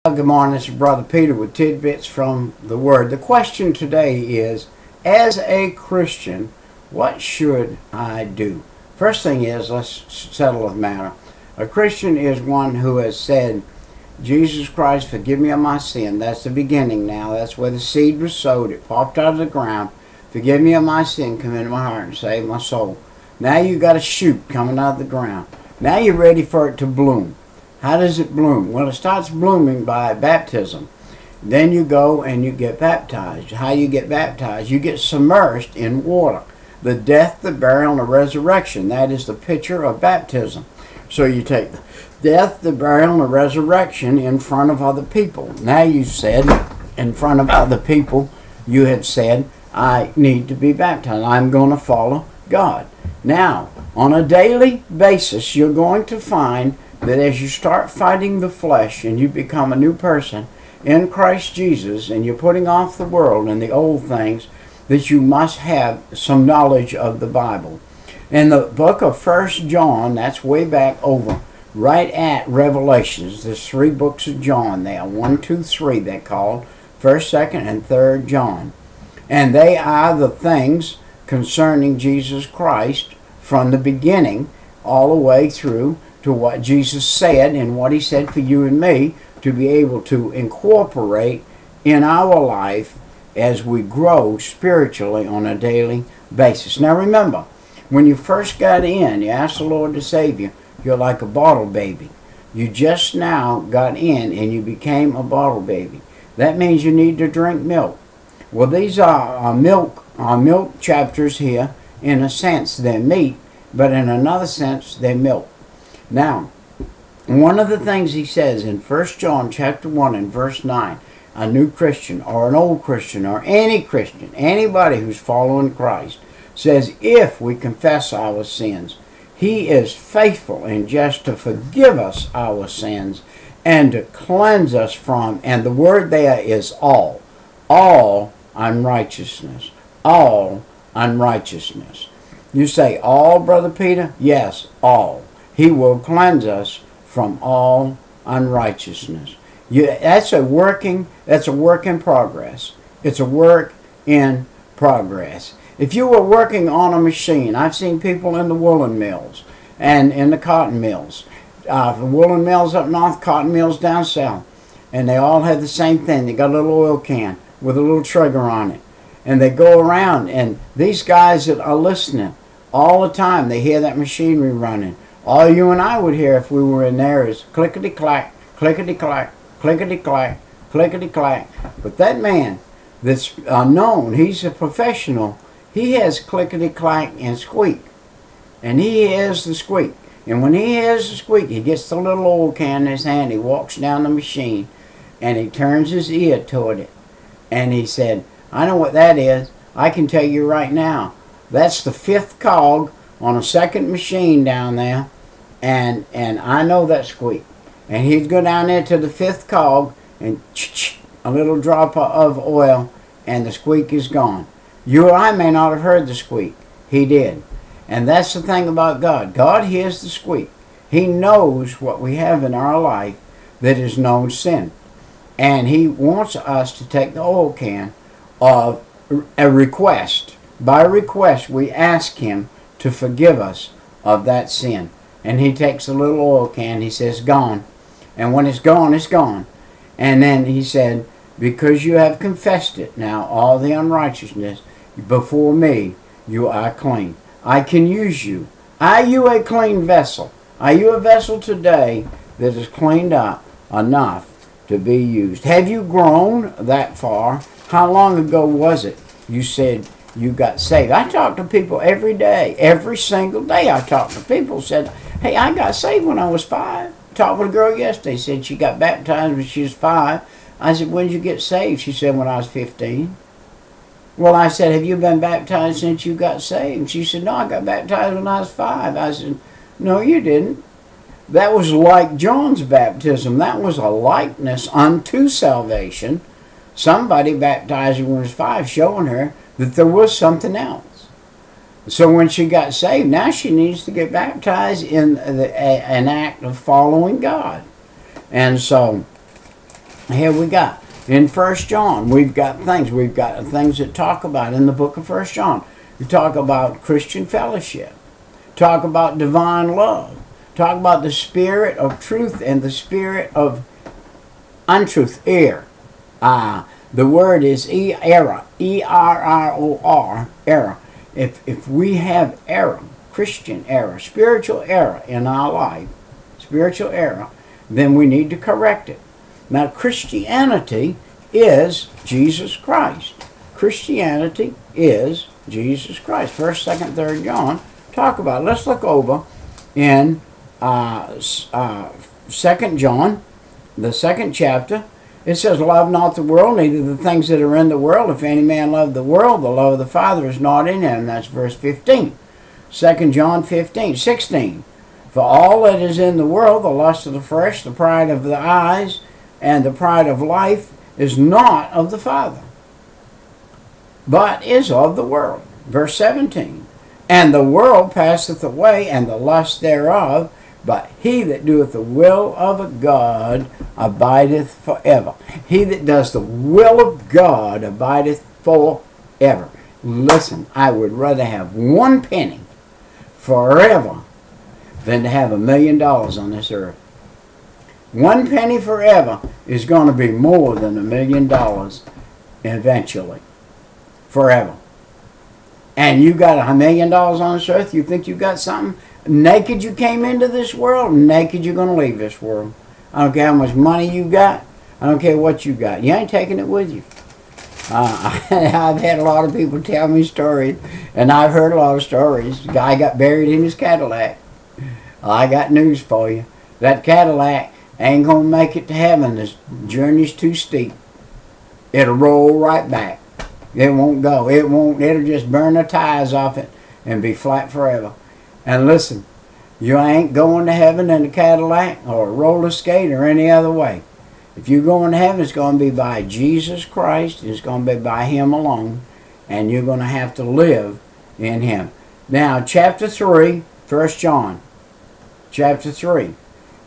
Good morning, this is Brother Peter with Tidbits from the Word. The question today is, as a Christian, what should I do? First thing is, let's settle the matter. A Christian is one who has said, Jesus Christ, forgive me of my sin. That's the beginning now. That's where the seed was sowed. It popped out of the ground. Forgive me of my sin. Come into my heart and save my soul. Now you got a shoot coming out of the ground. Now you're ready for it to bloom. How does it bloom? Well, it starts blooming by baptism. Then you go and you get baptized. How you get baptized? You get submerged in water. The death, the burial, and the resurrection. That is the picture of baptism. So you take the death, the burial, and the resurrection in front of other people. Now you said, in front of other people, you have said, I need to be baptized. I'm going to follow God. Now, on a daily basis, you're going to find that as you start fighting the flesh and you become a new person in Christ Jesus and you're putting off the world and the old things, that you must have some knowledge of the Bible. In the book of 1 John, that's way back over, right at Revelations, there's 3 books of John there, 1, 2, 3 they're called, 1st, 2nd, and 3rd John. And they are the things concerning Jesus Christ from the beginning all the way through to what Jesus said and what he said for you and me to be able to incorporate in our life as we grow spiritually on a daily basis. Now remember, when you first got in, you asked the Lord to save you, you're like a bottle baby. You just now got in and you became a bottle baby. That means you need to drink milk. Well, these are milk chapters here. In a sense, they're meat, but in another sense, they're milk. Now, one of the things he says in 1 John chapter 1 and verse 9, a new Christian or an old Christian or any Christian, anybody who's following Christ, says if we confess our sins, he is faithful and just to forgive us our sins and to cleanse us from, and the word there is all unrighteousness. All unrighteousness. You say all, Brother Peter? Yes, all. He will cleanse us from all unrighteousness. That's a work in progress. It's a work in progress. If you were working on a machine, I've seen people in the woolen mills and in the cotton mills. The woolen mills up north, cotton mills down south. And they all have the same thing. They got a little oil can with a little trigger on it. And they go around, and these guys that are listening all the time, they hear that machinery running. All you and I would hear if we were in there is clickety-clack, clickety-clack, clickety-clack, clickety-clack. But that man that's known, he's a professional, he has clickety-clack and squeak. And he hears the squeak. And when he hears the squeak, he gets the little oil can in his hand, he walks down the machine, and he turns his ear toward it. And he said, I know what that is. I can tell you right now. That's the 5th cog on a second machine down there, and I know that squeak. And he'd go down there to the 5th cog and a little drop of oil, and the squeak is gone. You or I may not have heard the squeak. He did. And that's the thing about God. God hears the squeak. He knows what we have in our life that is known sin. And he wants us to take the oil can of a request. By request, we ask him to forgive us of that sin. And he takes a little oil can, he says, gone. And when it's gone, it's gone. And then he said, because you have confessed it now, all the unrighteousness, before me, you are clean. I can use you. Are you a clean vessel? Are you a vessel today that is cleaned up enough to be used? Have you grown that far? How long ago was it you said you got saved? I talk to people every day. Every single day I talk to people. Said, hey, I got saved when I was 5. Talked with a girl yesterday. Said she got baptized when she was 5. I said, when did you get saved? She said, when I was 15. Well, I said, have you been baptized since you got saved? She said, no, I got baptized when I was 5. I said, no, you didn't. That was like John's baptism. That was a likeness unto salvation. Somebody baptized her when she was 5, showing her that there was something else. So when she got saved, now she needs to get baptized in an act of following God. And so Here we got in 1 John, we've got things that talk about in the book of 1 John. We talk about Christian fellowship, talk about divine love, talk about the spirit of truth and the spirit of untruth, error. The word is error, E-R-R-O-R, error. If we have error, Christian error, spiritual error in our life, spiritual error, then we need to correct it. Now, Christianity is Jesus Christ. Christianity is Jesus Christ. 1st, 2nd, 3rd John talk about it. Let's look over in 2nd John, the 2nd chapter. It says, love not the world, neither the things that are in the world. If any man love the world, the love of the Father is not in him. That's verse 15. 2nd John 16. For all that is in the world, the lust of the flesh, the pride of the eyes, and the pride of life, is not of the Father, but is of the world. Verse 17. And the world passeth away, and the lust thereof, but he that doeth the will of God abideth forever. He that does the will of God abideth forever. Listen, I would rather have 1 penny forever than to have $1 million on this earth. 1 penny forever is going to be more than $1 million eventually. Forever. And you got $1 million on this earth, you think you got something? Naked you came into this world, naked you're going to leave this world. I don't care how much money you got. I don't care what you got. You ain't taking it with you. I've had a lot of people tell me stories, and I've heard a lot of stories. The guy got buried in his Cadillac. I got news for you. That Cadillac ain't going to make it to heaven. This journey's too steep. It'll roll right back. It won't go. It'll just burn the tires off it and be flat forever. And listen, you ain't going to heaven in a Cadillac or a roller skate or any other way. If you're going to heaven, it's going to be by Jesus Christ. It's going to be by Him alone. And you're going to have to live in Him. Now, chapter 3, 1 John. Chapter 3.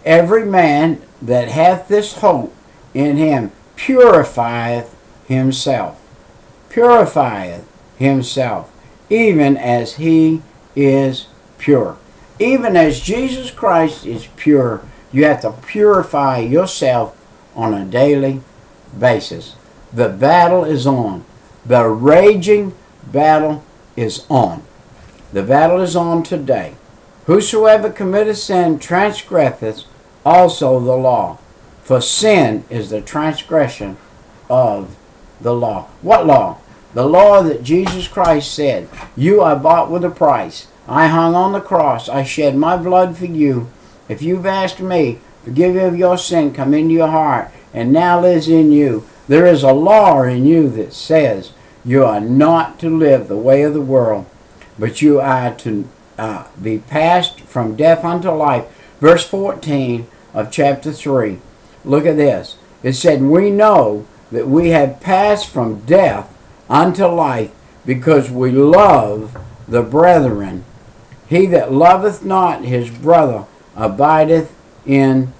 Every man that hath this hope in Him purifieth himself. Purifieth himself, even as He is pure. Even as Jesus Christ is pure, you have to purify yourself on a daily basis. The battle is on. The raging battle is on. The battle is on today. Whosoever committeth sin transgresseth also the law. For sin is the transgression of the law. What law? The law that Jesus Christ said, you are bought with a price. I hung on the cross. I shed my blood for you. If you've asked me, forgive you of your sin, come into your heart, and now lives in you. There is a law in you that says you are not to live the way of the world, but you are to be passed from death unto life. Verse 14 of chapter 3. Look at this. It said, we know that we have passed from death unto life because we love the brethren. He that loveth not his brother abideth in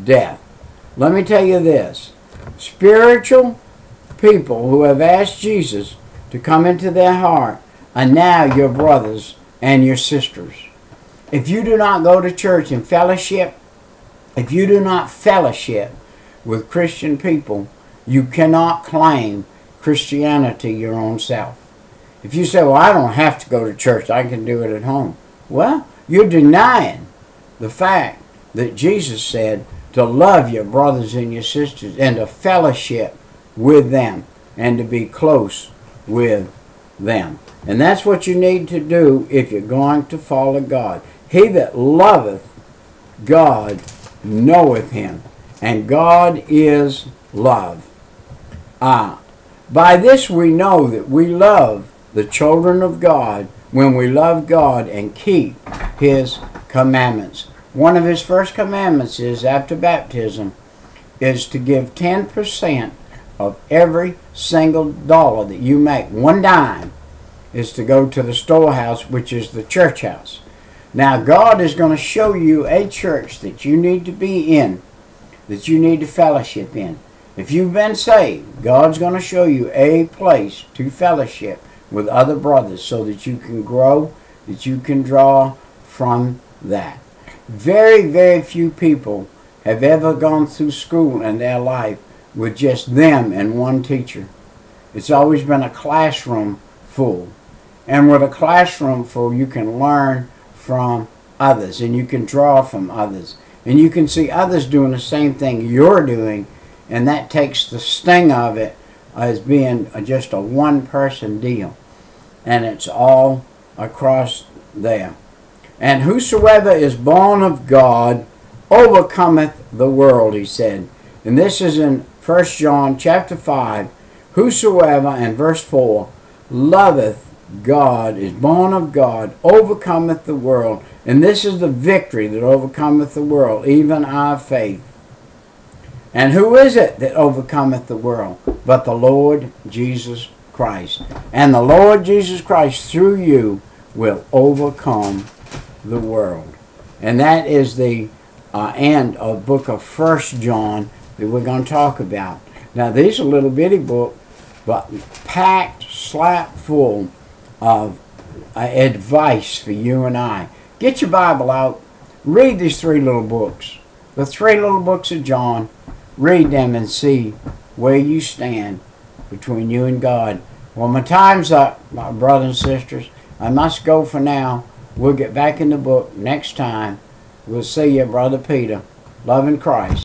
death. Let me tell you this. Spiritual people who have asked Jesus to come into their heart are now your brothers and your sisters. If you do not go to church and fellowship, if you do not fellowship with Christian people, you cannot claim Christianity your own self. If you say, well, I don't have to go to church, I can do it at home. Well, you're denying the fact that Jesus said to love your brothers and your sisters and to fellowship with them and to be close with them. And that's what you need to do if you're going to follow God. He that loveth God knoweth Him, and God is love. By this we know that we love the children of God when we love God and keep His commandments. One of His first commandments is, after baptism, is to give 10% of every single dollar that you make. 1 dime is to go to the storehouse, which is the church house. Now, God is going to show you a church that you need to be in, that you need to fellowship in. If you've been saved, God's going to show you a place to fellowship with other brothers so that you can grow, that you can draw from that. Very, very few people have ever gone through school in their life with just them and one teacher. It's always been a classroom full. And with a classroom full, you can learn from others and you can draw from others. And you can see others doing the same thing you're doing, and that takes the sting of it as being just a one-person deal. And it's all across there. And whosoever is born of God overcometh the world, he said. And this is in 1 John chapter 5. Whosoever, in verse 4, loveth God, is born of God, overcometh the world. And this is the victory that overcometh the world, even our faith. And who is it that overcometh the world? But the Lord Jesus Christ. And the Lord Jesus Christ, through you, will overcome the world. And that is the end of the book of 1 John that we're going to talk about. Now, these are little bitty books, but packed, slap full of advice for you and I. Get your Bible out. Read these 3 little books. The 3 little books of John. Read them and see where you stand between you and God. Well, my time's up, my brothers and sisters. I must go for now. We'll get back in the book next time. We'll see you, Brother Peter. Love in Christ.